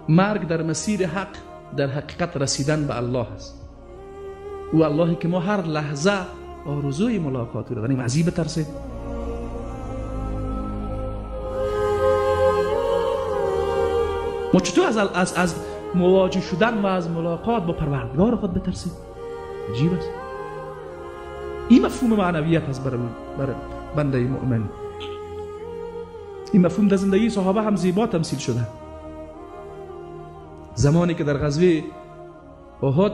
مرگ در مسیر حق در حقیقت رسیدن به الله است. او اللهی که ما هر لحظه آرزوی ملاقات رو داریم. از این بترسید. ما چطور از مواجه شدن و از ملاقات با پروردگار خود بترسید؟ عجیب است. این مفهوم معنویت است برای بنده مؤمن. این مفهوم در زندگی صحابه هم زیبا تمثیل شده. زمانی که در غزوه احد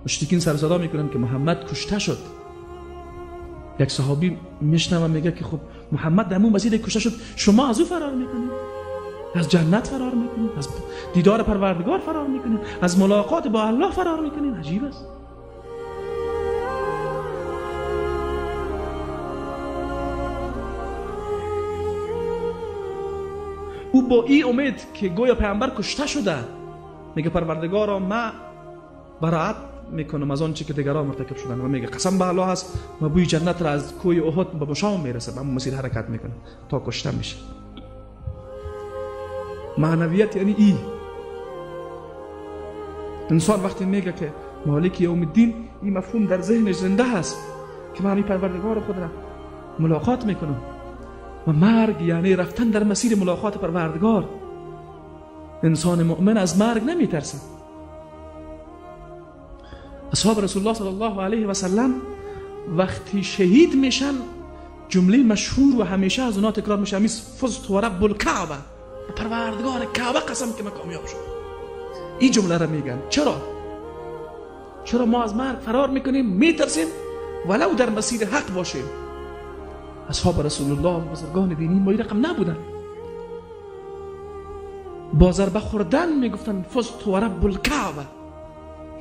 مشرکین سر صدا میکنن که محمد کشته شد، یک صحابی میشنوه میگه که خب محمد در اون مسیر کشته شد، شما از او فرار میکنید؟ از جنت فرار میکنید؟ از دیدار پروردگار فرار میکنید؟ از ملاقات با الله فرار میکنید؟ عجیب است. او با این امید که گویا پیامبر کشته شده میگه پروردگارا من براءت میکنم از آن چی که دیگران مرتکب شدن و میگه قسم به الله هست و بوی جنت را از کوی احد به بشام میرسه، اما مسیر حرکت میکنه تا کشته میشه. معنویت یعنی ای. انسان وقتی میگه که مالک یوم الدین، این مفهوم در ذهنش زنده هست که من همین پروردگار خود را ملاقات میکنم و مرگ یعنی رفتن در مسیر ملاقات پروردگار. انسان مؤمن از مرگ نمیترسه. اصحاب رسول الله صلی الله علیه و سلم وقتی شهید میشن جمله مشهور و همیشه از اونها تکرار میشه همیشه فزت و رب الکعبه، پروردگار کعبه قسم که من کامیاب شد. این جمله را میگن. چرا ما از مرگ فرار میکنیم، میترسیم ولو در مسیر حق باشیم؟ اصحاب رسول الله بزرگان دینی ما این رقم نبودن. با ضربه خوردن میگفتن فزت و رب الکعبه،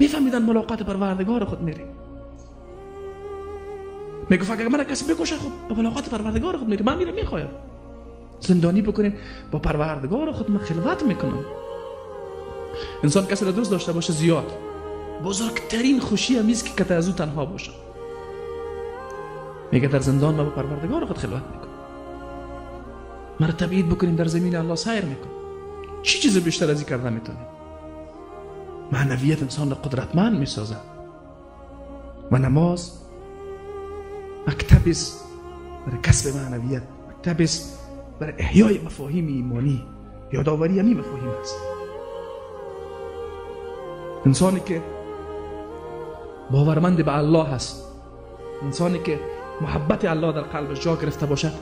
میفهمیدن ملاقات پروردگار خود میریم. میگفت اگر من کسی بکشه خب با ملاقات پروردگار خود میریم، من میرم میخوایم زندانی بکنیم با پروردگار خود من خلوت میکنم. انسان کسی را دوست داشته باشه زیاد، بزرگترین خوشی همیست که از او تنها باشه. میگه در زندان ما با پروردگار خود خلوت میکنم. ما را تبعید بکنیم در زمین الله سیر میکنم. چی چیز بیشتر از این کرده میتونیم؟ معنویت انسان را قدرتمند میسازه و نماز مکتب است برای کسب معنویت، مکتب است برای احیای مفاهیم ایمانی، یادآوری همین مفاهیم است. انسانی که باورمند به الله هست، انسانی که محبت الله در قلبش جا گرفته باشه،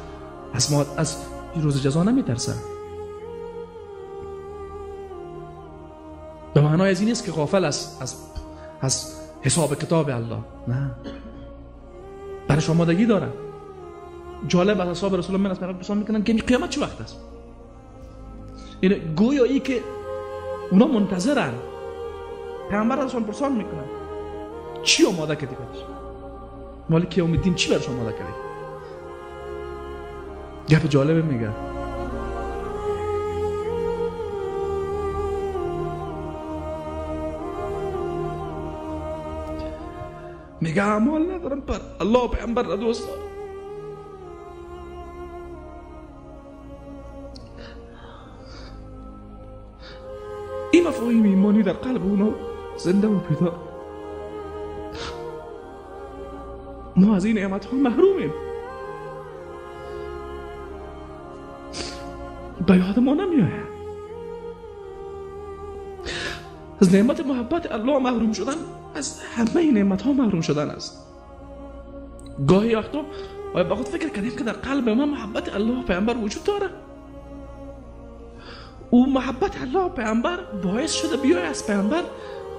از روز جزا نمیترسه. به معنای از این نیست که غافل است از حساب کتاب الله، نه، برش آمادگی داره. جالب از اصحاب رسول الله من پرسان میکنن که قیامت چه وقت است؟ یعنی گویایی که اونا منتظرن. پیامبر ازشون پرسان میکنن چی آماده کردی برش؟ مالک یوم الدین چی برش آماده کردی؟ گپ جالب میگه. میگه اعمال ندارم پر الله پیامبر را دوست دارم. این مفاهیم ایمانی در قلب اونا زنده و پیدا. ما از این نعمت ها محرومیم. به یاد ما نمیآید. از نعمت محبت الله محروم شدن از همه نعمت ها محروم شدن است. گاهی وقتا آیا با خود فکر کردیم که در قلب ما محبت الله پیامبر وجود داره؟ او محبت الله پیامبر باعث شده بیای از پیامبر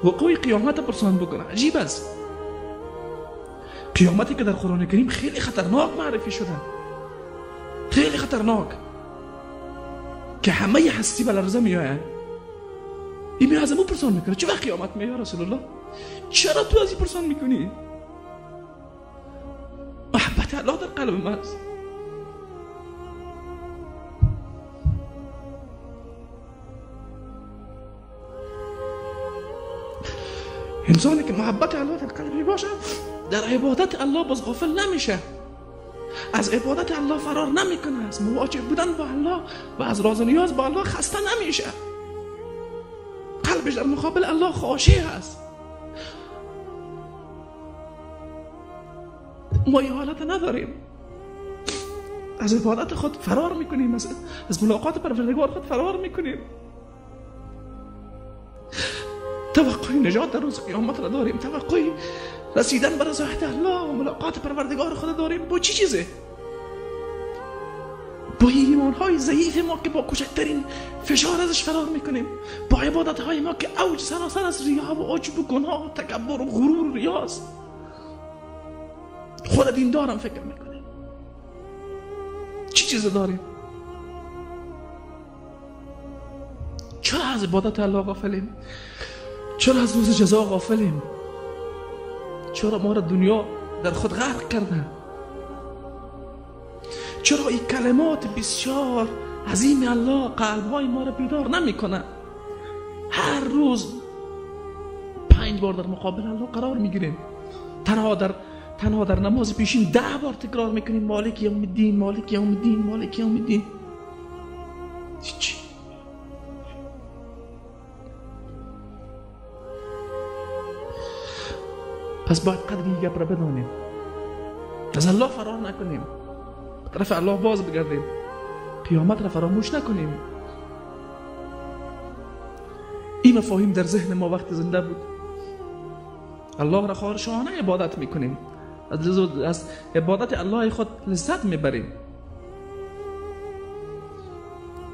وقوع قیامت پرسان بکنه. عجیب است. قیامتی که در قرآن کریم خیلی خطرناک معرفی شده، خیلی خطرناک، که همه هستی به لرزه میآید. این می از امو پرسان میکنه چه وقت قیامت میاد رسول الله؟ چرا تو از این پرسان میکنی؟ محبت الله در قلب من است. انسانی که محبت الله در قلبی باشه در عبادت الله باز غافل نمیشه، از عبادت الله فرار نمیکنه، از مواجه بودن با الله و از راز و نیاز با الله خسته نمیشه. قلبش در مقابل الله خاشع هست. ما این حالت نداریم. از عبادت خود فرار میکنیم، از ملاقات پروردگار خود فرار میکنیم. توقع نجات در روز قیامت را داریم، توقع رسیدن به رضایت الله و ملاقات پروردگار خود داریم. با چی چیزه؟ با ایمانهای ضعیف ما که با کوچکترین فشار ازش فرار میکنیم، با عبادتهای ما که اوج سراسر از ریا و عجب و گناه و تکبر و غرور و ریاست. خود دیندارم فکر میکنیم. چی چیز داریم؟ چرا از عبادت الله غافلیم؟ چرا از روز جزا غافلیم؟ چرا ما را دنیا در خود غرق کرده؟ چرا این کلمات بسیار عظیم الله قلب‌های ما را بیدار نمی‌کنه؟ هر روز 5 بار در مقابل الله قرار میگیریم، تنها در نماز پیشین 10 بار تکرار میکنیم مالک یوم الدین، مالک یوم الدین، مالک یوم الدین. چی؟ پس باید قدر این گپ را بدانیم، از الله فرار نکنیم، به طرف الله باز بگردیم، قیامت را فراموش نکنیم. این مفاهیم در ذهن ما وقت زنده بود. الله را خواهرشانه عبادت میکنیم، از عبادت الله خود لذت میبریم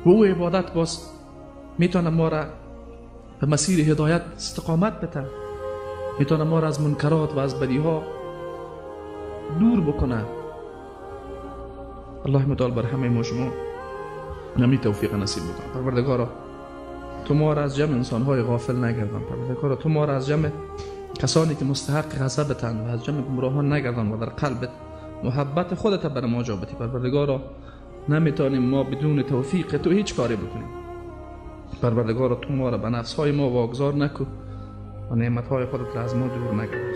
و او عبادت باز میتونه ما را به مسیر هدایت استقامت بده، میتونه ما را از منکرات و از بدیها دور بکنه. الله متعال بر همه ما شما نمی توفیق نصیب بکنه. پروردگارا تو ما را از جمع انسانهای غافل نگردان. پروردگارا تو ما را از جمع کسانی که مستحق غضبتند و از جمع گمراهان نگردان و در قلبت محبت خودت بر ما جا بدی. پروردگارا نمیتونیم ما بدون توفیق تو هیچ کاری بکنیم. پروردگارا تو ما را به نفسهای ما واگذار نکو و نعمتهای خودت را از ما دور نگردان.